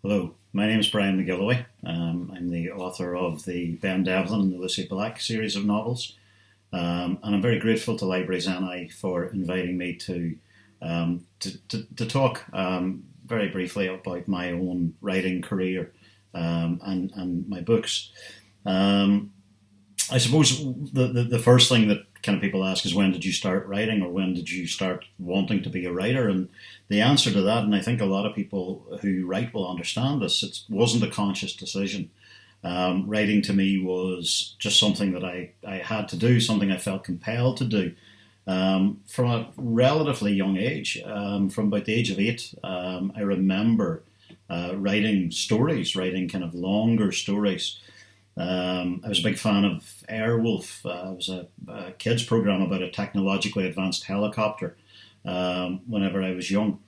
Hello, my name is Brian McGilloway. I'm the author of the Ben Devlin and the Lucy Black series of novels. And I'm very grateful to Libraries NI for inviting me to talk very briefly about my own writing career and my books. I suppose the first thing that kind of people ask is, when did you start writing, or when did you start wanting to be a writer? And the answer to that, and I think a lot of people who write will understand this, it wasn't a conscious decision. Writing to me was just something that I had to do, something I felt compelled to do. From a relatively young age, from about the age of 8, I remember writing stories, writing kind of longer stories. I was a big fan of Airwolf. It was a kids program about a technologically advanced helicopter whenever I was young.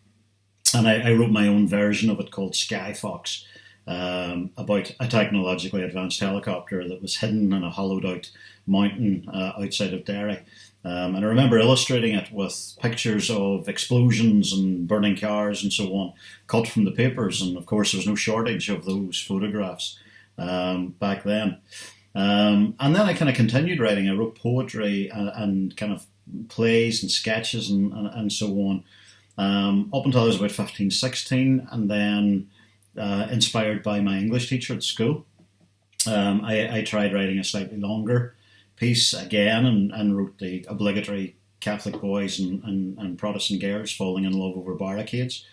And I wrote my own version of it called Skyfox, about a technologically advanced helicopter that was hidden in a hollowed out mountain outside of Derry. And I remember illustrating it with pictures of explosions and burning cars and so on, cut from the papers. And of course, there was no shortage of those photographs back then. And then I kind of continued writing. I wrote poetry and kind of plays and sketches and so on, up until I was about 15, 16, and then inspired by my English teacher at school, I tried writing a slightly longer piece again and wrote the obligatory Catholic boys and Protestant girls falling in love over barricades,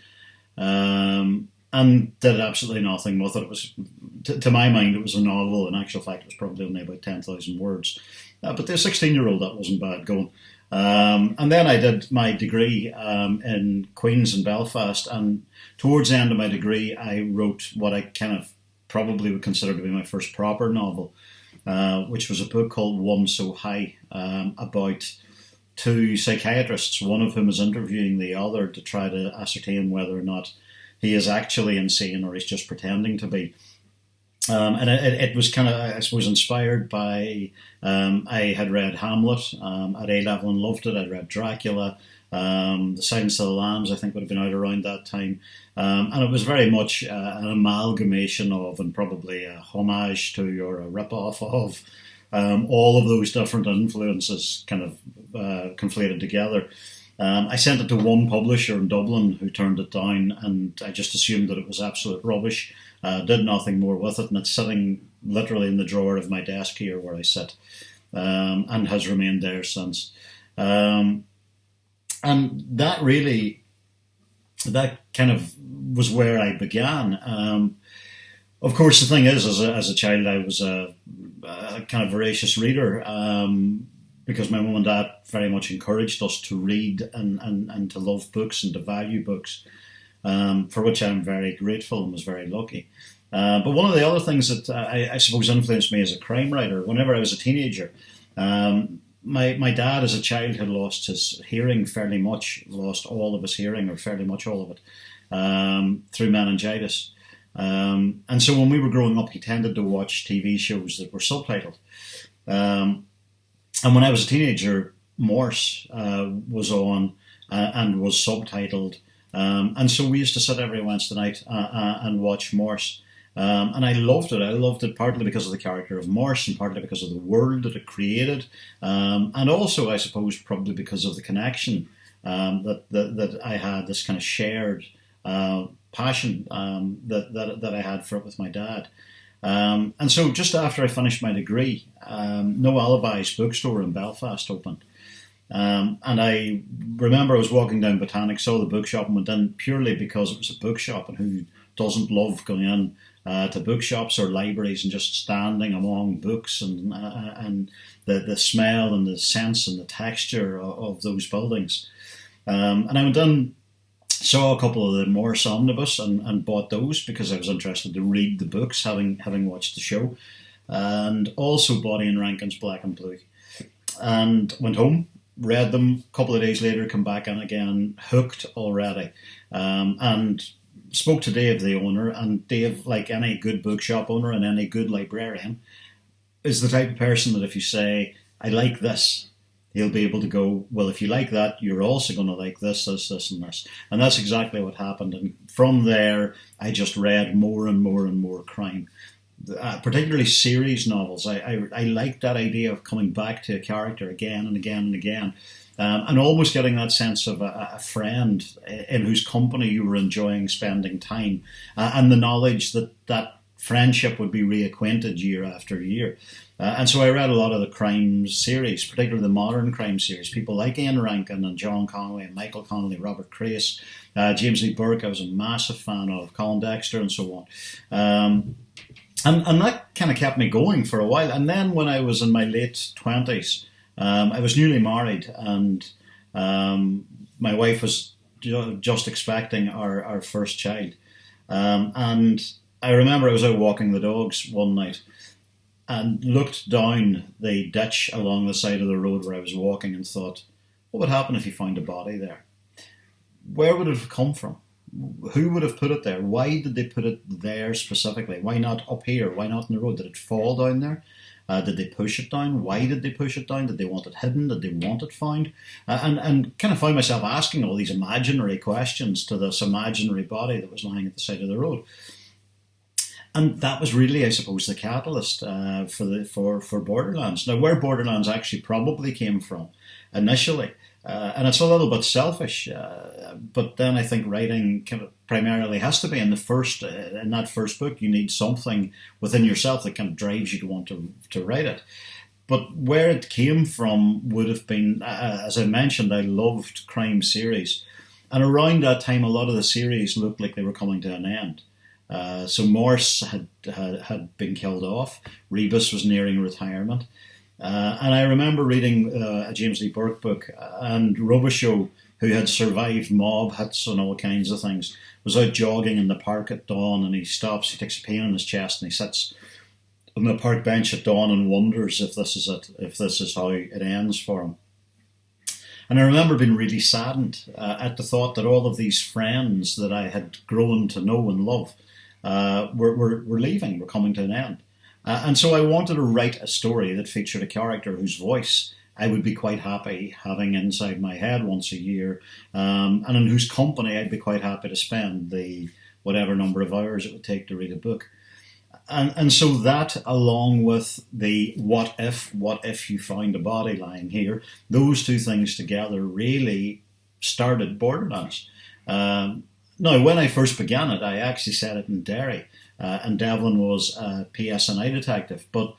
and did absolutely nothing with it. It was, to my mind, it was a novel. In actual fact, it was probably only about 10,000 words. But the 16-year-old, that wasn't bad going. And then I did my degree in Queen's in Belfast, and towards the end of my degree, I wrote what I kind of probably would consider to be my first proper novel, which was a book called One So High, about two psychiatrists, one of whom is interviewing the other to try to ascertain whether or not he is actually insane or he's just pretending to be. And it was kind of, I suppose, inspired by, I had read Hamlet at A-level and loved it. I'd read Dracula. The Silence of the Lambs, I think, would have been out around that time. And it was very much an amalgamation of, and probably a homage to, or a rip-off of, all of those different influences kind of conflated together. I sent it to one publisher in Dublin who turned it down, and I just assumed that it was absolute rubbish. Did nothing more with it, and it's sitting literally in the drawer of my desk here where I sit, and has remained there since. And that kind of was where I began. Of course, the thing is, as a child, I was a kind of voracious reader, because my mum and dad very much encouraged us to read and to love books and to value books, for which I'm very grateful and was very lucky. But one of the other things that I suppose influenced me as a crime writer, whenever I was a teenager, my dad as a child had lost his hearing fairly much, lost all of his hearing, or fairly much all of it, through meningitis. And so when we were growing up, he tended to watch TV shows that were subtitled. And when I was a teenager, Morse was on and was subtitled. And so we used to sit every Wednesday night and watch Morse. And I loved it. I loved it partly because of the character of Morse and partly because of the world that it created. And also, I suppose, probably because of the connection that I had, this kind of shared passion that I had for it with my dad. And so just after I finished my degree, No Alibi's bookstore in Belfast opened. And I remember I was walking down Botanic, saw the bookshop and went in purely because it was a bookshop, and who doesn't love going in to bookshops or libraries and just standing among books and the smell and the sense and the texture of those buildings. And I went in, saw a couple of the Morse Omnibus and bought those because I was interested to read the books, having watched the show, and also bought Ian Rankin's Black and Blue, and went home, read them. A couple of days later, come back in again, hooked already, and spoke to Dave, the owner. And Dave, like any good bookshop owner and any good librarian, is the type of person that if you say, I like this, he'll be able to go, well, if you like that, you're also going to like this, this, this, and this. And that's exactly what happened. And from there, I just read more and more and more crime. Particularly series novels. I like that idea of coming back to a character again and again and again, and almost getting that sense of a friend in whose company you were enjoying spending time, and the knowledge that that friendship would be reacquainted year after year. And so I read a lot of the crime series, particularly the modern crime series. People like Ian Rankin and John Connolly and Michael Connolly, Robert Crace, James Lee Burke I was a massive fan of, Colin Dexter and so on. And that kind of kept me going for a while. And then when I was in my late 20s, I was newly married, and my wife was just expecting our first child. And I remember I was out walking the dogs one night and looked down the ditch along the side of the road where I was walking and thought, what would happen if you found a body there? Where would it have come from? Who would have put it there? Why did they put it there specifically? Why not up here? Why not in the road? Did it fall down there? Did they push it down? Why did they push it down? Did they want it hidden? Did they want it found? And kind of found myself asking all these imaginary questions to this imaginary body that was lying at the side of the road. And that was really, I suppose, the catalyst for Borderlands. Now, where Borderlands actually probably came from initially, and it's a little bit selfish, but then I think writing kind of primarily has to be in that first book. You need something within yourself that kind of drives you to want to write it. But where it came from would have been, as I mentioned, I loved crime series, and around that time, a lot of the series looked like they were coming to an end. So Morse had been killed off. Rebus was nearing retirement. And I remember reading a James Lee Burke book, and Robichaud, who had survived mob hits and all kinds of things, was out jogging in the park at dawn, and he stops, he takes a pain in his chest, and he sits on the park bench at dawn and wonders if this is it, if this is how it ends for him. And I remember being really saddened at the thought that all of these friends that I had grown to know and love were leaving, were coming to an end. And so I wanted to write a story that featured a character whose voice I would be quite happy having inside my head once a year, and in whose company I'd be quite happy to spend the whatever number of hours it would take to read a book. And so that, along with the what if you found a body lying here, those two things together really started Borderlands. Now, when I first began it, I actually set it in Derry, and Devlin was a PSNI detective. But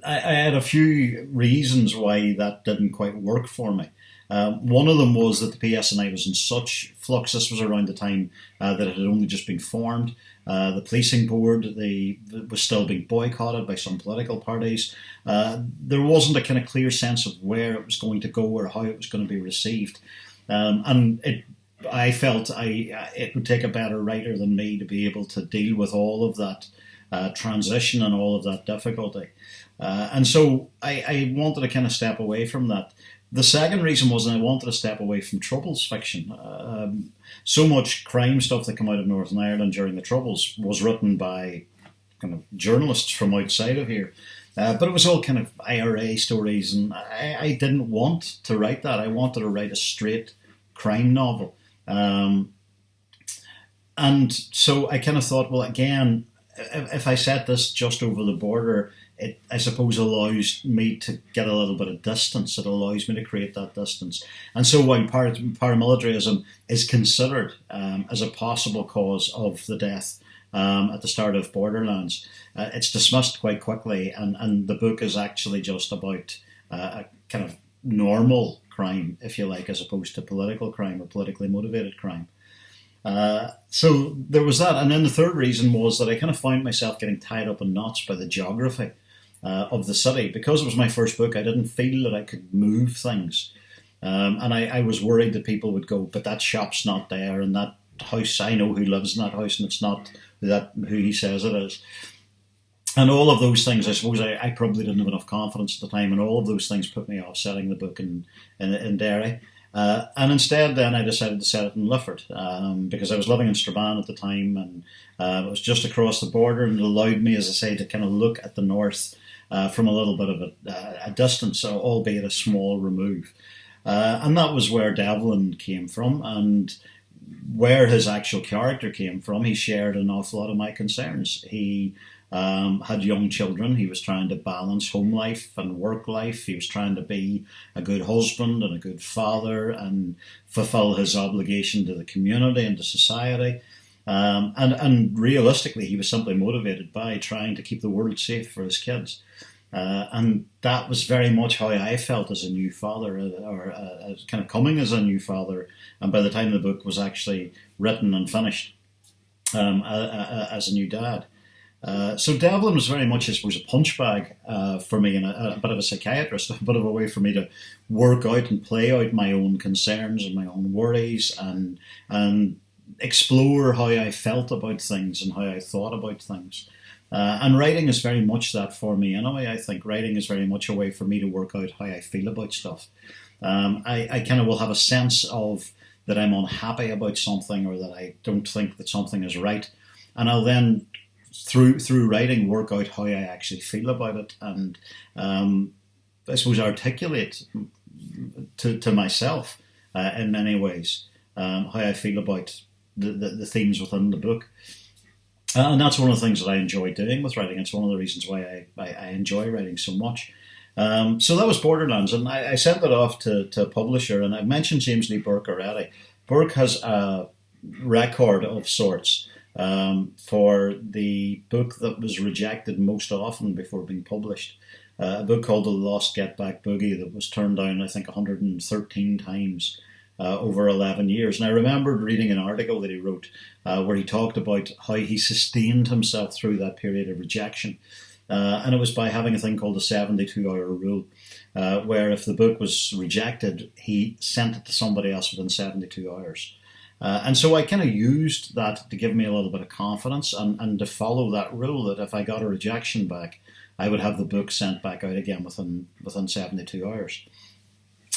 I had a few reasons why that didn't quite work for me. One of them was that the PSNI was in such flux. This was around the time that it had only just been formed. The policing board was still being boycotted by some political parties. There wasn't a kind of clear sense of where it was going to go or how it was going to be received. And I felt it would take a better writer than me to be able to deal with all of that transition and all of that difficulty. And so I wanted to kind of step away from that. The second reason was that I wanted to step away from Troubles fiction. So much crime stuff that came out of Northern Ireland during the Troubles was written by kind of journalists from outside of here. But it was all kind of IRA stories, and I didn't want to write that. I wanted to write a straight crime novel. And so I kind of thought, well, again, if I set this just over the border, it, I suppose, allows me to get a little bit of distance. It allows me to create that distance. And so when paramilitarism is considered as a possible cause of the death at the start of Borderlands, it's dismissed quite quickly, and the book is actually just about a kind of normal crime, if you like, as opposed to political crime or politically motivated crime. So there was that. And then the third reason was that I kind of found myself getting tied up in knots by the geography of the city. Because it was my first book, I didn't feel that I could move things. And I was worried that people would go, but that shop's not there, and that house, I know who lives in that house, and it's not who he says it is. And all of those things, I suppose I probably didn't have enough confidence at the time, and all of those things put me off setting the book in Derry. And instead then I decided to set it in Lifford, because I was living in Strabane at the time, and it was just across the border, and it allowed me, as I say, to kind of look at the north from a little bit of a distance, albeit a small remove. And that was where Devlin came from, and where his actual character came from. He shared an awful lot of my concerns. He had young children. He was trying to balance home life and work life. He was trying to be a good husband and a good father and fulfill his obligation to the community and to society. And realistically, he was simply motivated by trying to keep the world safe for his kids. And that was very much how I felt as a new father, or as kind of coming as a new father. And by the time the book was actually written and finished, as a new dad. So Devlin was very much, I suppose, a punch bag for me, and a bit of a psychiatrist, a bit of a way for me to work out and play out my own concerns and my own worries, and explore how I felt about things and how I thought about things. And writing is very much that for me anyway. I think writing is very much a way for me to work out how I feel about stuff. I kind of will have a sense of that I'm unhappy about something, or that I don't think that something is right, and I'll then through writing work out how I actually feel about it, and I suppose articulate to myself in many ways how I feel about the themes within the book. And that's one of the things that I enjoy doing with writing. It's one of the reasons why I enjoy writing so much. So that was Borderlands, and I sent it off to a publisher, and I mentioned James Lee Burke already. Burke has a record of sorts for the book that was rejected most often before being published. A book called The Lost Get Back Boogie that was turned down, I think, 113 times. Over 11 years. And I remembered reading an article that he wrote where he talked about how he sustained himself through that period of rejection. And it was by having a thing called the 72-hour rule, where if the book was rejected, he sent it to somebody else within 72 hours. And so I kind of used that to give me a little bit of confidence, and to follow that rule that if I got a rejection back, I would have the book sent back out again within 72 hours.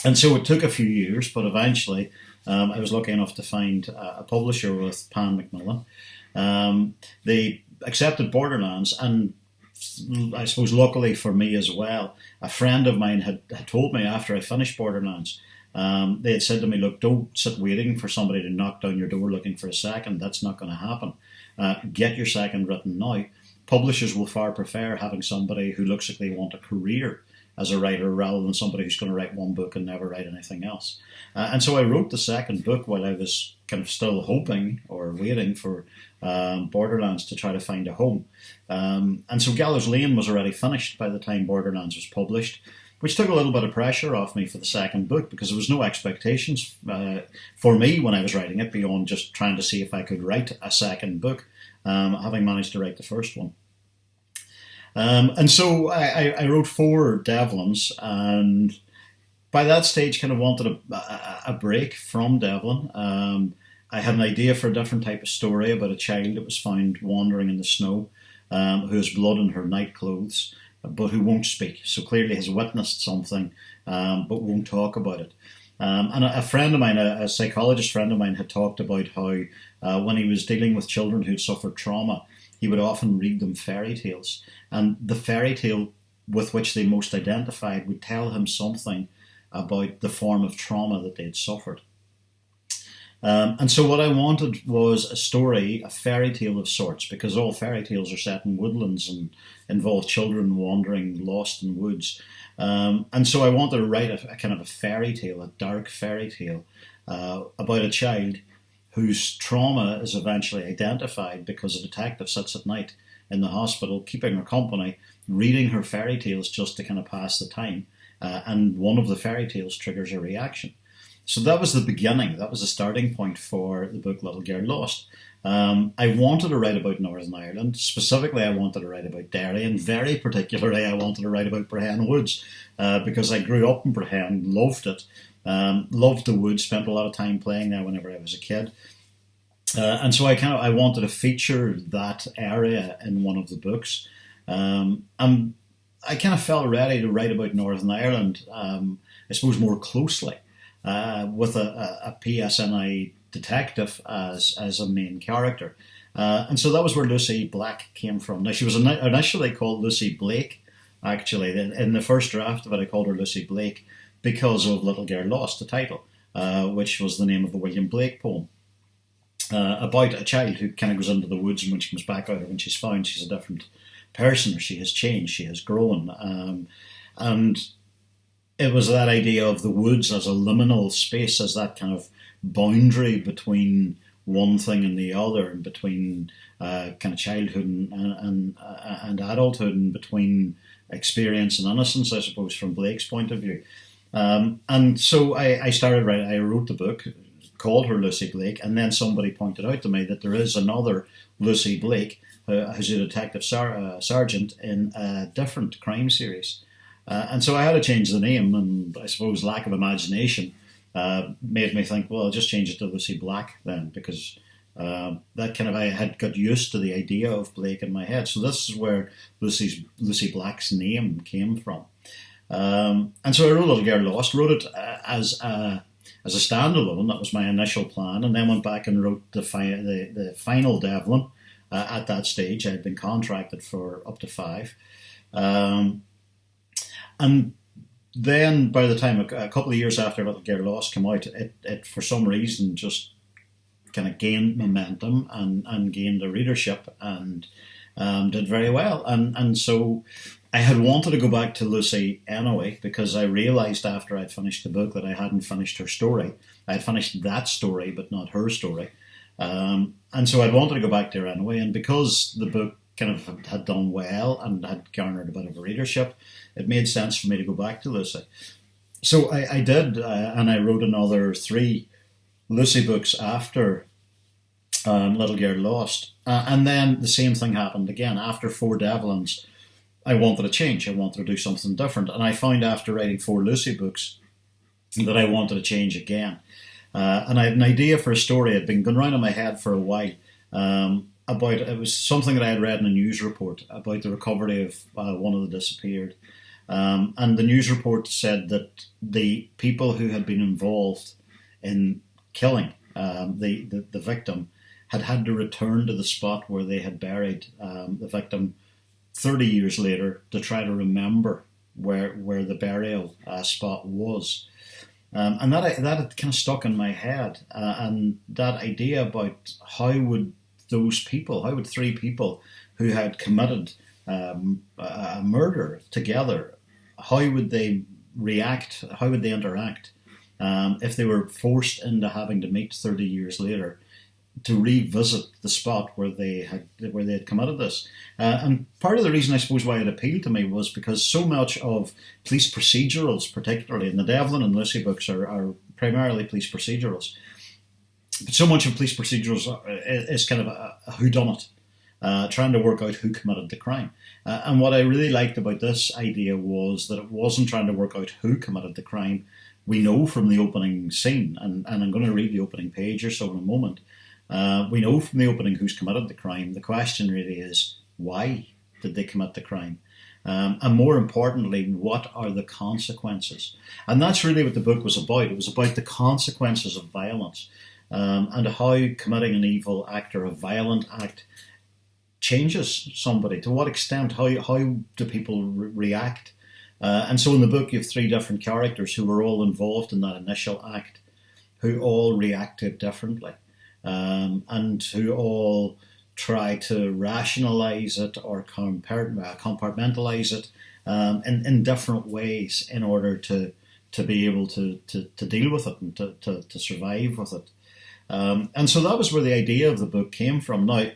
And so it took a few years, but eventually I was lucky enough to find a publisher with Pan Macmillan. They accepted Borderlands, and I suppose luckily for me as well, a friend of mine had told me after I finished Borderlands, they had said to me, look, don't sit waiting for somebody to knock down your door looking for a second. That's not going to happen. Get your second written now. Publishers will far prefer having somebody who looks like they want a career as a writer, rather than somebody who's going to write one book and never write anything else. And so I wrote the second book while I was kind of still hoping or waiting for Borderlands to try to find a home. And so Gallows Lane was already finished by the time Borderlands was published, which took a little bit of pressure off me for the second book, because there was no expectations for me when I was writing it beyond just trying to see if I could write a second book, having managed to write the first one. And so I wrote 4 Devlins, and by that stage kind of wanted a break from Devlin. I had an idea for a different type of story about a child that was found wandering in the snow, who has blood in her night clothes, but who won't speak. So clearly has witnessed something, but won't talk about it. And a friend of mine, a psychologist friend of mine, had talked about how when he was dealing with children who'd suffered trauma, he would often read them fairy tales. And the fairy tale with which they most identified would tell him something about the form of trauma that they'd suffered. And so what I wanted was a story, a fairy tale of sorts, because all fairy tales are set in woodlands and involve children wandering lost in woods. And so I wanted to write a kind of a fairy tale, a dark fairy tale, about a child whose trauma is eventually identified because a detective sits at night in the hospital, keeping her company, reading her fairy tales just to kind of pass the time. And one of the fairy tales triggers a reaction. So that was the beginning. That was the starting point for the book Little Girl Lost. I wanted to write about Northern Ireland. Specifically, I wanted to write about Derry, and very particularly, I wanted to write about Brehon Woods, because I grew up in Brehon, loved it, loved the woods, spent a lot of time playing there whenever I was a kid. And so I wanted to feature that area in one of the books. And I kind of felt ready to write about Northern Ireland, I suppose more closely, with a PSNI detective as a main character. And so that was where Lucy Black came from. Now, she was initially called Lucy Blake, actually. In the first draft of it, I called her Lucy Blake because of Little Girl Lost, the title, which was the name of a William Blake poem. About a child who kind of goes into the woods, and when she comes back out, when she's found, she's a different person. She has changed, she has grown. And it was that idea of the woods as a liminal space, as that kind of boundary between one thing and the other, and between kind of childhood and adulthood, and between experience and innocence, I suppose, from Blake's point of view. And so I started writing. I wrote the book, called her Lucy Blake, and then somebody pointed out to me that there is another Lucy Blake who's a detective sergeant in a different crime series. And so I had to change the name, and I suppose lack of imagination made me think, well, I'll just change it to Lucy Black then, because that kind of, I had got used to the idea of Blake in my head. So this is where Lucy Black's name came from. And so I wrote Little Girl Lost, wrote it as a standalone. That was my initial plan, and then went back and wrote the final Devlin. At that stage, I had been contracted for up to 5. And then by the time, a couple of years after Little Girl Lost came out, it for some reason just kind of gained momentum and gained a readership, and did very well. And so I had wanted to go back to Lucy anyway, because I realised after I'd finished the book that I hadn't finished her story. I had finished that story, but not her story. And so I'd wanted to go back to her anyway, and because the book kind of had done well and had garnered a bit of a readership, it made sense for me to go back to Lucy. So I did, and I wrote another 3 Lucy books after Little Girl Lost. And then the same thing happened again. After 4 Devlins, I wanted a change. I wanted to do something different. And I found after writing 4 Lucy books that I wanted to change again. And I had an idea for a story. It had been going around in my head for a while. It was something that I had read in a news report about the recovery of one of the disappeared. And the news report said that the people who had been involved in killing the victim had to return to the spot where they had buried the victim 30 years later to try to remember where the burial spot was. And that had kind of stuck in my head. And that idea about how would 3 people who had committed a murder together, how would they react, how would they interact if they were forced into having to meet 30 years later to revisit the spot where they had committed this. And part of the reason, I suppose, why it appealed to me was because so much of police procedurals, particularly in the Devlin and Lucy books, are primarily police procedurals. But so much of police procedurals is kind of a whodunit, trying to work out who committed the crime. And what I really liked about this idea was that it wasn't trying to work out who committed the crime. We know from the opening scene, and I'm going to read the opening page or so in a moment, we know from the opening who's committed the crime. The question really is, why did they commit the crime? And more importantly, what are the consequences? And that's really what the book was about. It was about the consequences of violence, and how committing an evil act or a violent act changes somebody. To what extent? How do people react? And so in the book you have 3 different characters who were all involved in that initial act, who all reacted differently. And who all try to rationalise it or compartmentalise it in different ways in order to be able to deal with it and to survive with it. And so that was where the idea of the book came from. Now,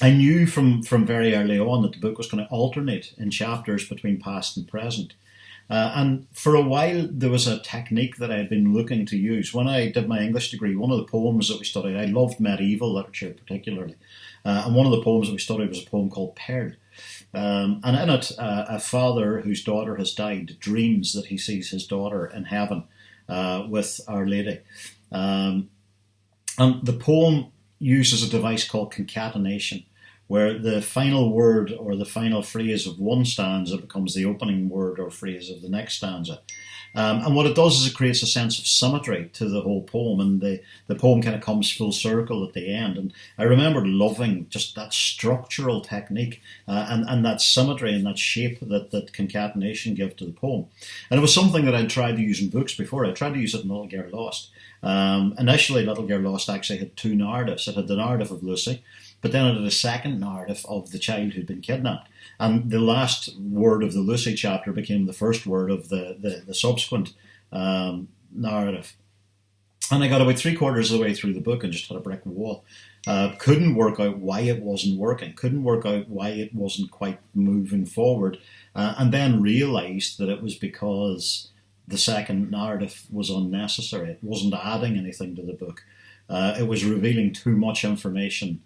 I knew from very early on that the book was going to alternate in chapters between past and present. And for a while, there was a technique that I had been looking to use. When I did my English degree, one of the poems that we studied, I loved medieval literature particularly, and one of the poems that we studied was a poem called Pearl. And in it, a father whose daughter has died dreams that he sees his daughter in heaven with Our Lady. And the poem uses a device called concatenation, where the final word or the final phrase of one stanza becomes the opening word or phrase of the next stanza. And what it does is it creates a sense of symmetry to the whole poem, and the poem kind of comes full circle at the end. And I remember loving just that structural technique and that symmetry and that shape that concatenation give to the poem. And it was something that I'd tried to use in books before. I tried to use it in Little Girl Lost. Initially, Little Girl Lost actually had two narratives. It had the narrative of Lucy, but then it had a second narrative of the child who'd been kidnapped. And the last word of the Lucy chapter became the first word of the subsequent narrative. And I got about 3/4 of the way through the book and just had a brick wall. Couldn't work out why it wasn't working. Couldn't work out why it wasn't quite moving forward. And then realised that it was because the second narrative was unnecessary. It wasn't adding anything to the book. It was revealing too much information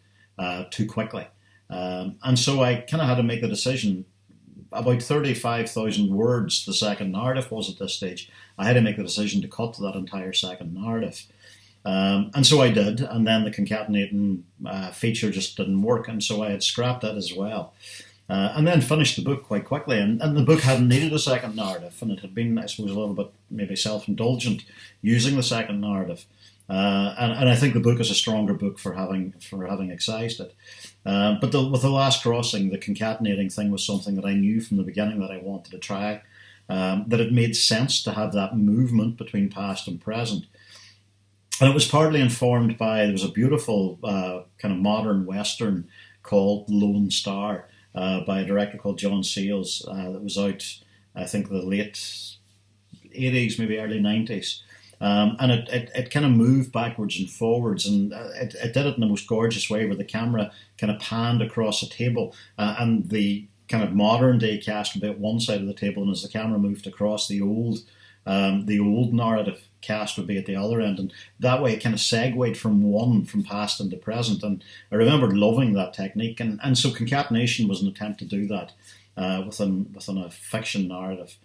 too quickly. And so I kind of had to make the decision. About 35,000 words the second narrative was at this stage. I had to make the decision to cut that entire second narrative. And so I did, and then the concatenating feature just didn't work, and so I had scrapped that as well. And then finished the book quite quickly, and the book hadn't needed a second narrative, and it had been, I suppose, a little bit maybe self-indulgent using the second narrative. And I think the book is a stronger book for having excised it. But with The Last Crossing, the concatenating thing was something that I knew from the beginning that I wanted to try, that it made sense to have that movement between past and present. And it was partly informed by, there was a beautiful kind of modern Western called Lone Star by a director called John Sayles that was out, I think, the late 80s, maybe early 90s. And it kind of moved backwards and forwards, and it did it in the most gorgeous way, where the camera kind of panned across a table, and the kind of modern day cast would be at one side of the table, and as the camera moved across, the old narrative cast would be at the other end, and that way it kind of segued from past into present. And I remember loving that technique, and so concatenation was an attempt to do that within a fiction narrative.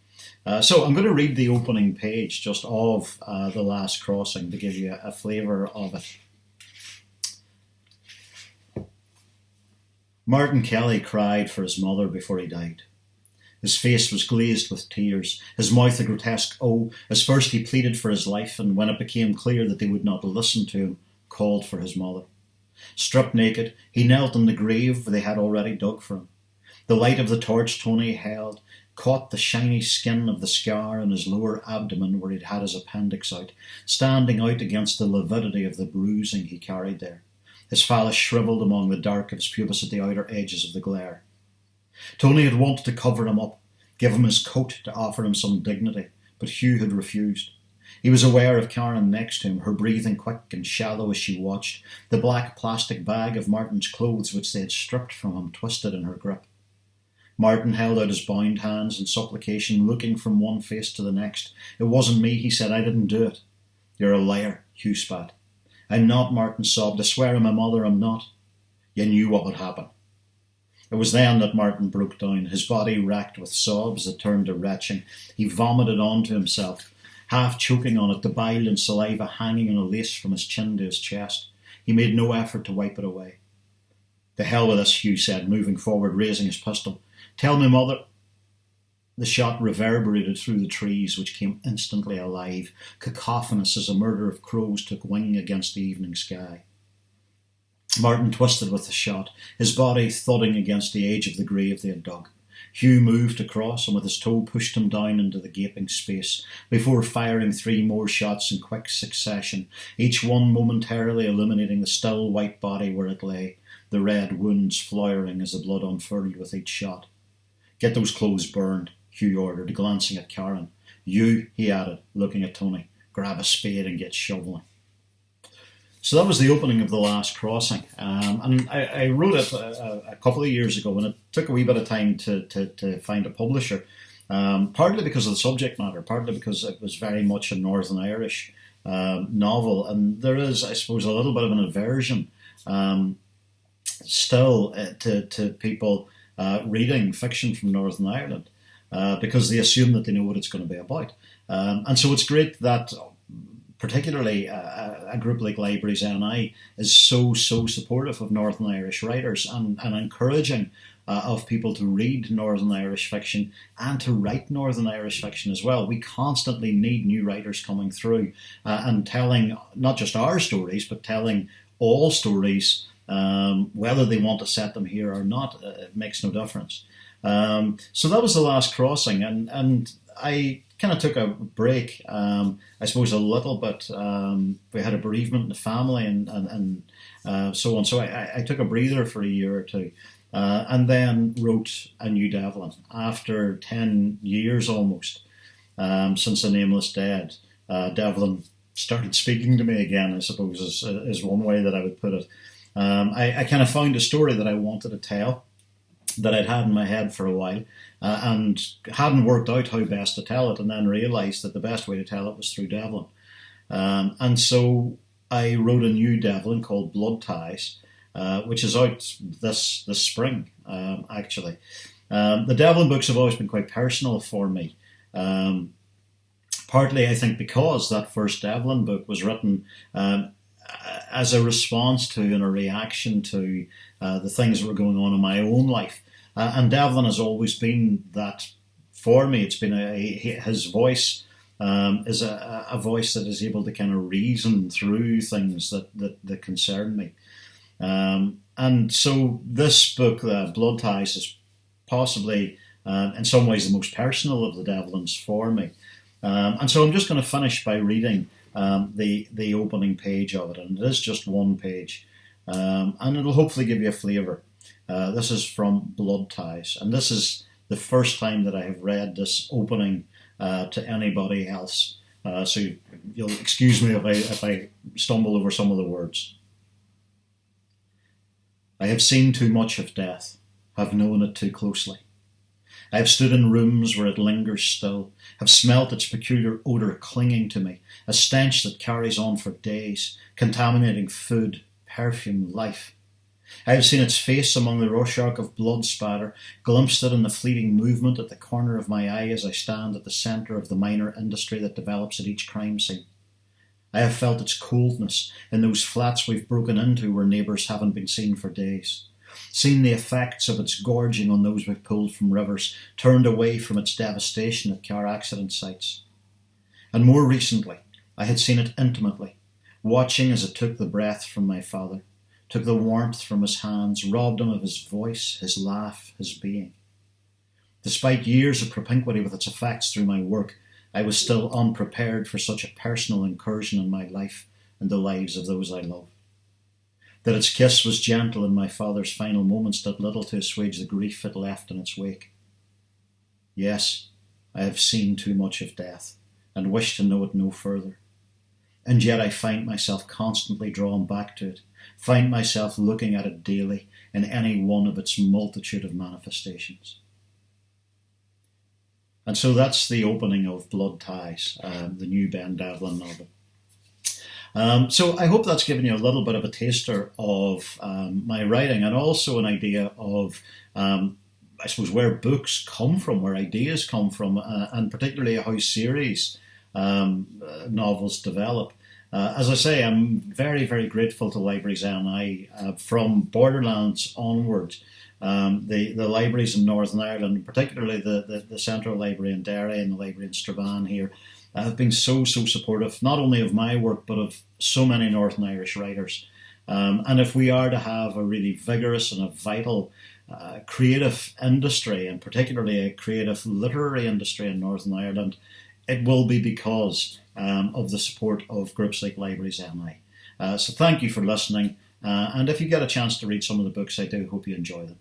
So I'm going to read the opening page just of The Last Crossing to give you a flavour of it. Martin Kelly cried for his mother before he died. His face was glazed with tears, his mouth a grotesque O, as first he pleaded for his life, and when it became clear that they would not listen to him, called for his mother. Stripped naked, he knelt in the grave they had already dug for him. The light of the torch Tony held caught the shiny skin of the scar on his lower abdomen where he'd had his appendix out, standing out against the lividity of the bruising he carried there. His phallus shrivelled among the dark of his pubis at the outer edges of the glare. Tony had wanted to cover him up, give him his coat to offer him some dignity, but Hugh had refused. He was aware of Karen next to him, her breathing quick and shallow as she watched, the black plastic bag of Martin's clothes which they had stripped from him twisted in her grip. Martin held out his bound hands in supplication, looking from one face to the next. It wasn't me, he said. I didn't do it. You're a liar, Hugh spat. I'm not, Martin sobbed. I swear on my mother I'm not. You knew what would happen. It was then that Martin broke down, his body racked with sobs that turned to retching. He vomited onto himself, half choking on it, the bile and saliva hanging in a lace from his chin to his chest. He made no effort to wipe it away. The hell with this, Hugh said, moving forward, raising his pistol. Tell me, mother. The shot reverberated through the trees, which came instantly alive, cacophonous as a murder of crows took wing against the evening sky. Martin twisted with the shot, his body thudding against the edge of the grave they had dug. Hugh moved across and with his toe pushed him down into the gaping space, before firing 3 more shots in quick succession, each one momentarily illuminating the still white body where it lay, the red wounds flowering as the blood unfurled with each shot. Get those clothes burned, Hugh ordered, glancing at Karen. You, he added, looking at Tony, grab a spade and get shoveling. So that was the opening of The Last Crossing. And I wrote it a couple of years ago, and it took a wee bit of time to find a publisher, partly because of the subject matter, partly because it was very much a Northern Irish novel. And there is, I suppose, a little bit of an aversion still to people reading fiction from Northern Ireland because they assume that they know what it's going to be about. And so it's great that particularly a group like Libraries NI is so supportive of Northern Irish writers and encouraging of people to read Northern Irish fiction and to write Northern Irish fiction as well. We constantly need new writers coming through and telling not just our stories, but telling all stories, whether they want to set them here or not. It makes no difference. So that was The Last Crossing, and I kind of took a break, I suppose a little bit. We had a bereavement in the family and so on. So I took a breather for a year or two. And then wrote A New Devlin after 10 years almost since The Nameless Dead. Devlin started speaking to me again, I suppose, is one way that I would put it. I kind of found a story that I wanted to tell that I'd had in my head for a while and hadn't worked out how best to tell it, and then realised that the best way to tell it was through Devlin. And so I wrote a new Devlin called Blood Ties, which is out this spring, actually. The Devlin books have always been quite personal for me. Partly, I think, because that first Devlin book was written as a response to and a reaction to the things that were going on in my own life. And Devlin has always been that for me. It's been his voice is a voice that is able to kind of reason through things that concern me. And so this book, Blood Ties, is possibly in some ways the most personal of the Devlins for me. And so I'm just going to finish by reading the opening page of it, and it is just one page, and it'll hopefully give you a flavour. This is from Blood Ties, and this is the first time that I have read this opening to anybody else, so you'll excuse me if I stumble over some of the words. I have seen too much of death, have known it too closely. I have stood in rooms where it lingers still, have smelt its peculiar odour clinging to me, a stench that carries on for days, contaminating food, perfume, life. I have seen its face among the Rorschach of blood spatter, glimpsed it in the fleeting movement at the corner of my eye as I stand at the centre of the minor industry that develops at each crime scene. I have felt its coldness in those flats we've broken into where neighbours haven't been seen for days. Seen the effects of its gorging on those we've pulled from rivers, turned away from its devastation at car accident sites. And more recently, I had seen it intimately, watching as it took the breath from my father, took the warmth from his hands, robbed him of his voice, his laugh, his being. Despite years of propinquity with its effects through my work, I was still unprepared for such a personal incursion in my life and the lives of those I love. That its kiss was gentle in my father's final moments did little to assuage the grief it left in its wake. Yes, I have seen too much of death, and wish to know it no further. And yet I find myself constantly drawn back to it, find myself looking at it daily in any one of its multitude of manifestations. And so that's the opening of Blood Ties, the new Ben Devlin novel. So I hope that's given you a little bit of a taster of my writing, and also an idea of, I suppose, where books come from, where ideas come from, and particularly how series novels develop. As I say, I'm very, very grateful to Libraries NI. From Borderlands onwards, the libraries in Northern Ireland, particularly the Central Library in Derry and the Library in Strabane here, have been so supportive, not only of my work, but of so many Northern Irish writers. And if we are to have a really vigorous and a vital creative industry, and particularly a creative literary industry in Northern Ireland, it will be because of the support of groups like Libraries NI. So thank you for listening, and if you get a chance to read some of the books, I do hope you enjoy them.